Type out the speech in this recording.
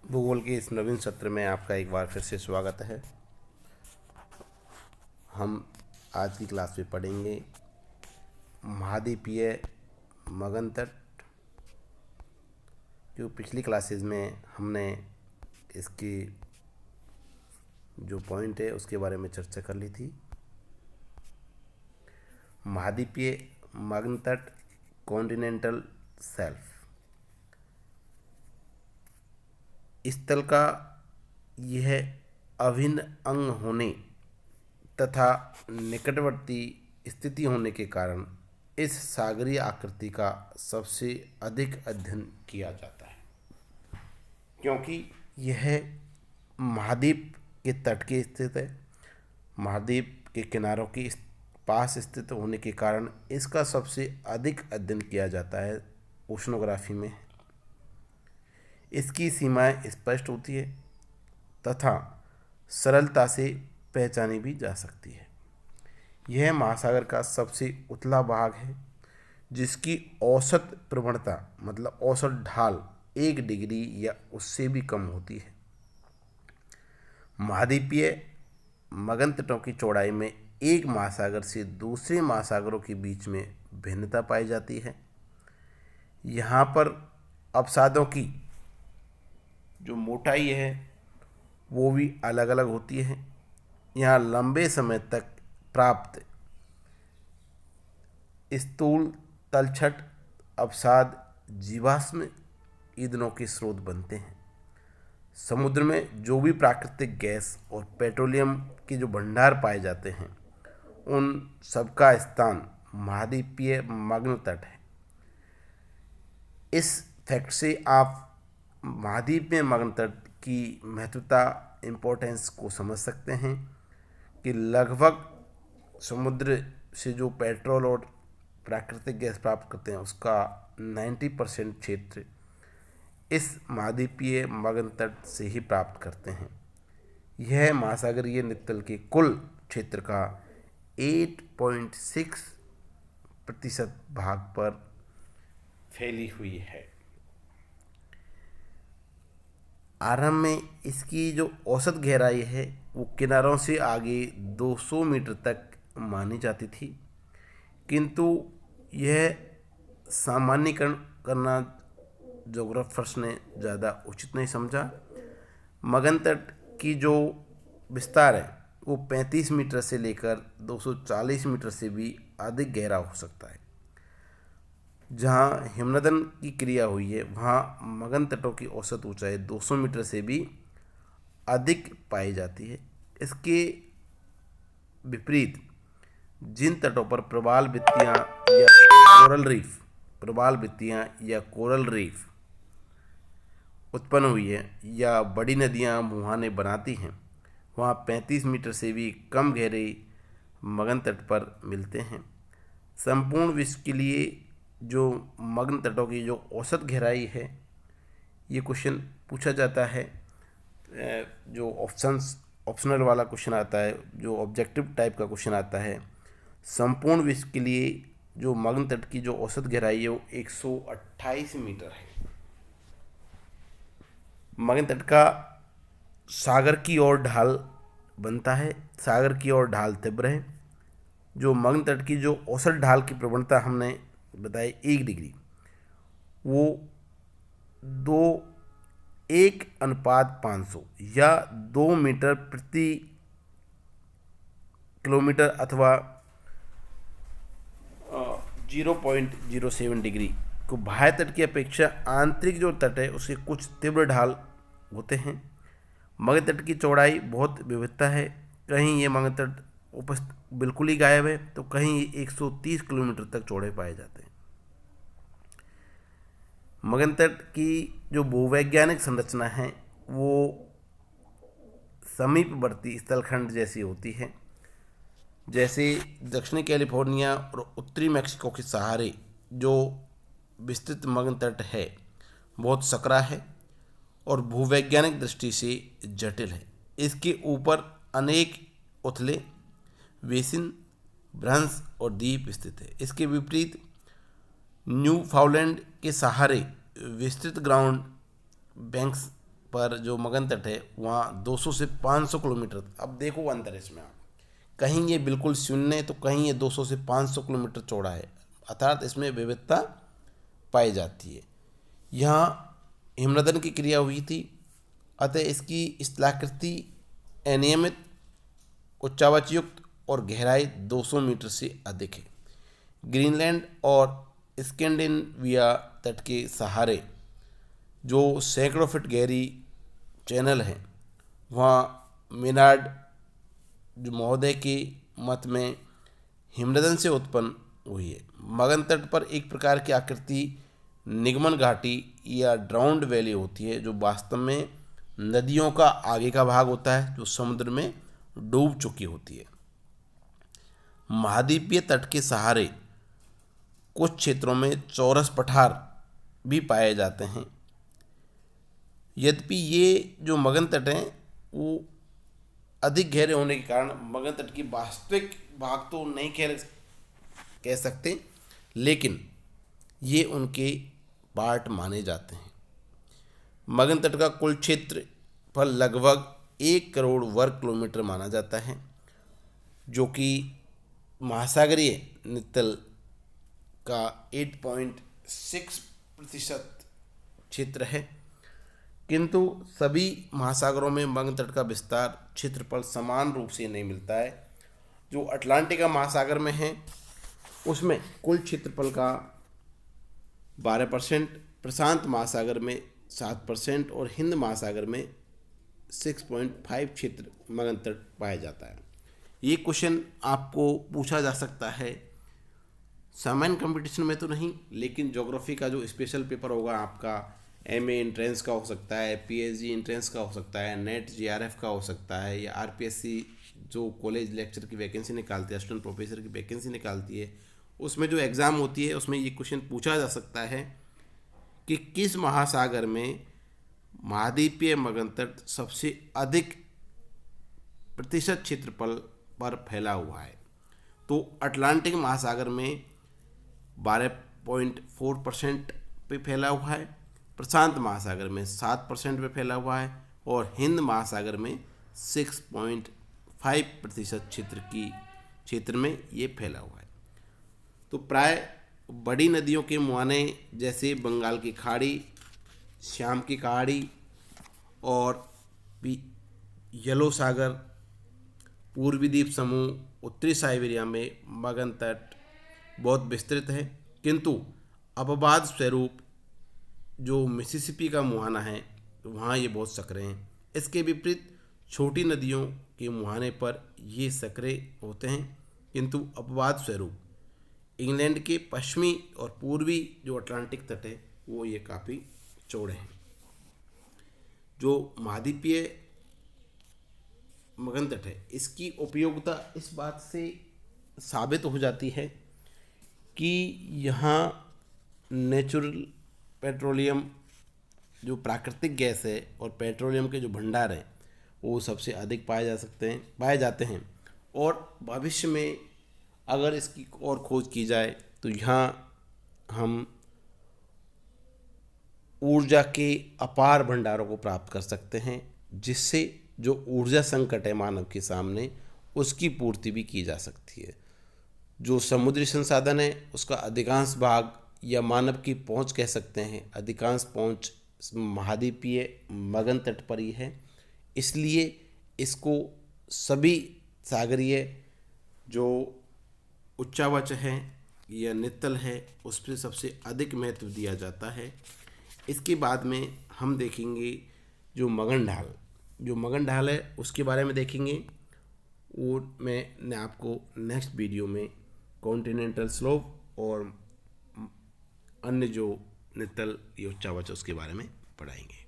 भूगोल के इस नवीन सत्र में आपका एक बार फिर से स्वागत है। हम आज की क्लास में पढ़ेंगे महाद्वीपीय मगन तट। जो पिछली क्लासेस में हमने इसकी जो पॉइंट है उसके बारे में चर्चा कर ली थी। महाद्वीपीय मगन तट, कॉन्टिनेंटल शेल्फ, इस तल का यह अभिन्न अंग होने तथा निकटवर्ती स्थिति होने के कारण इस सागरीय आकृति का सबसे अधिक अध्ययन किया जाता है, क्योंकि यह महाद्वीप के तट के स्थित है। महाद्वीप के किनारों के पास स्थित होने के कारण इसका सबसे अधिक अध्ययन किया जाता है ओशनोग्राफी में। इसकी सीमाएं स्पष्ट होती है तथा सरलता से पहचानी भी जा सकती है। यह महासागर का सबसे उतला भाग है, जिसकी औसत प्रवणता मतलब औसत ढाल 1 डिग्री या उससे भी कम होती है। महाद्वीपीय मगन तटों की चौड़ाई में एक महासागर से दूसरे महासागरों के बीच में भिन्नता पाई जाती है। यहाँ पर अवसादों की जो मोटाई है वो भी अलग अलग होती है। यहाँ लंबे समय तक प्राप्त स्थूल तलछट अवसाद जीवाश्म ईंधनों के स्रोत बनते हैं। समुद्र में जो भी प्राकृतिक गैस और पेट्रोलियम के जो भंडार पाए जाते हैं उन सबका स्थान महाद्वीपीय मगन तट है। इस फैक्ट से आप महाद्वीपीय मगन तट की महत्वता इम्पोर्टेंस को समझ सकते हैं कि लगभग समुद्र से जो पेट्रोल और प्राकृतिक गैस प्राप्त करते हैं उसका 90% क्षेत्र इस महाद्वीपीय मगन तट से ही प्राप्त करते हैं। यह महासागरीय नितल के कुल क्षेत्र का 8.6% भाग पर फैली हुई है। आरंभ में इसकी जो औसत गहराई है वो किनारों से आगे 200 मीटर तक मानी जाती थी, किंतु यह सामान्यीकरण करना जोग्राफर्स ने ज़्यादा उचित नहीं समझा। मगन तट की जो विस्तार है वो 35 मीटर से लेकर 240 मीटर से भी अधिक गहरा हो सकता है। जहाँ हिमनदन की क्रिया हुई है वहाँ मगन तटों की औसत ऊंचाई 200 मीटर से भी अधिक पाई जाती है। इसके विपरीत जिन तटों पर प्रवाल भित्तियाँ या कोरल रीफ उत्पन्न हुई है या बड़ी नदियाँ मुहाने बनाती हैं, वहाँ 35 मीटर से भी कम गहरे मगन तट पर मिलते हैं। संपूर्ण विश्व के लिए जो मगन तटों की जो औसत गहराई है, ये क्वेश्चन पूछा जाता है। जो ऑप्शनल वाला क्वेश्चन आता है, जो ऑब्जेक्टिव टाइप का क्वेश्चन आता है, संपूर्ण विश्व के लिए जो मगन तट की जो औसत गहराई है वो 128 मीटर है। मगन तट का सागर की ओर ढाल बनता है, सागर की ओर ढाल तीव्र है। जो मगन तट की जो औसत ढाल की प्रवणता हमने बताई 1 डिग्री, वो 1:500 या 2 मीटर प्रति किलोमीटर अथवा 0.07 डिग्री को बाह्य तट की अपेक्षा आंतरिक जो तट है उसके कुछ तीव्र ढाल होते हैं। मगन तट की चौड़ाई बहुत विविधता है। कहीं ये मगन तट बिल्कुल ही गायब है तो कहीं 130 किलोमीटर तक चौड़े पाए जाते हैं। मगन तट की जो भूवैज्ञानिक संरचना है वो समीपवर्ती स्थलखंड जैसी होती है। जैसे दक्षिणी कैलिफोर्निया और उत्तरी मैक्सिको के सहारे जो विस्तृत मगन तट है बहुत सकरा है और भूवैज्ञानिक दृष्टि से जटिल है। इसके ऊपर अनेक उथले बेसिन, भ्रंश और द्वीप स्थित है। इसके विपरीत न्यूफाउंडलैंड के सहारे विस्तृत ग्राउंड बैंक्स पर जो मगन तट है वहाँ 200 से 500 किलोमीटर। अब देखो अंतर इसमें, आप कहीं ये बिल्कुल शून्य है तो कहीं ये 200 से 500 किलोमीटर चौड़ा है, अर्थात इसमें विविधता पाई जाती है। यहाँ हिमनदन की क्रिया हुई थी, अतः इसकी स्थलाकृति अनियमित, उच्चावच युक्त और गहराई 200 मीटर से अधिक है। ग्रीनलैंड और स्कैंडिनेविया तट के सहारे जो सैकड़ों फीट गहरी चैनल है, वहाँ मेनार्ड जो महोदय के मत में हिमनदन से उत्पन्न हुई है। मगन तट पर एक प्रकार की आकृति निगमन घाटी या ड्राउंड वैली होती है, जो वास्तव में नदियों का आगे का भाग होता है जो समुद्र में डूब चुकी होती है। महाद्वीपीय तट के सहारे कुछ क्षेत्रों में चौरस पठार भी पाए जाते हैं। यद्यपि ये जो मगन तट हैं वो अधिक गहरे होने के कारण मगन तट की वास्तविक भाग तो नहीं कह सकते, लेकिन ये उनके पार्ट माने जाते हैं। मगन तट का कुल क्षेत्र पर लगभग 1 करोड़ वर्ग किलोमीटर माना जाता है, जो कि महासागरीय नित्तल का 8.6% क्षेत्र है। किंतु सभी महासागरों में मगन तट का विस्तार क्षेत्रफल समान रूप से नहीं मिलता है। जो अटलांटिक महासागर में है उसमें कुल क्षेत्रफल का 12%, प्रशांत महासागर में 7% और हिंद महासागर में 6.5 क्षेत्र मगन तट पाया जाता है। ये क्वेश्चन आपको पूछा जा सकता है, सामान्य कंपटीशन में तो नहीं, लेकिन ज्योग्राफी का जो स्पेशल पेपर होगा आपका MA एंट्रेंस का हो सकता है, PhD एंट्रेंस का हो सकता है, नेट JRF का हो सकता है, या RPSC जो कॉलेज लेक्चर की वैकेंसी निकालती है, असिस्टेंट प्रोफेसर की वैकेंसी निकालती है, उसमें जो एग्ज़ाम होती है उसमें ये क्वेश्चन पूछा जा सकता है कि किस महासागर में महाद्वीपीय मगन तट सबसे अधिक प्रतिशत क्षेत्रफल पर फैला हुआ है। तो अटलांटिक महासागर में 12.4% पे फैला हुआ है, प्रशांत महासागर में 7% पे फैला हुआ है और हिंद महासागर में 6.5% क्षेत्र में ये फैला हुआ है। तो प्राय बड़ी नदियों के मुहाने जैसे बंगाल की खाड़ी, श्याम की खाड़ी और येलो सागर, पूर्वी द्वीप समूह, उत्तरी साइबेरिया में मगन तट बहुत विस्तृत है। किंतु अपवाद स्वरूप जो मिसिसिपी का मुहाना है वहाँ ये बहुत संकरे हैं। इसके विपरीत छोटी नदियों के मुहाने पर ये संकरे होते हैं, किंतु अपवाद स्वरूप इंग्लैंड के पश्चिमी और पूर्वी जो अटलांटिक तट है वो ये काफ़ी चौड़े हैं। जो महाद्वीपीय मगन तट है इसकी उपयोगिता इस बात से साबित हो जाती है कि यहाँ नेचुरल पेट्रोलियम जो प्राकृतिक गैस है और पेट्रोलियम के जो भंडार हैं वो सबसे अधिक पाए जाते हैं और भविष्य में अगर इसकी और खोज की जाए तो यहाँ हम ऊर्जा के अपार भंडारों को प्राप्त कर सकते हैं, जिससे जो ऊर्जा संकट है मानव के सामने उसकी पूर्ति भी की जा सकती है। जो समुद्री संसाधन है उसका अधिकांश भाग या मानव की पहुंच कह सकते हैं, अधिकांश पहुंच महाद्वीपीय मगन तट पर ही है। इसलिए इसको सभी सागरीय जो उच्चावच है या नित्तल है उस पर सबसे अधिक महत्व दिया जाता है। इसके बाद में हम देखेंगे जो मगन ढाल है उसके बारे में देखेंगे, और मैं आपको नेक्स्ट वीडियो में कॉन्टिनेंटल स्लोप और अन्य जो नित्तल या उच्चावच उसके बारे में पढ़ाएंगे।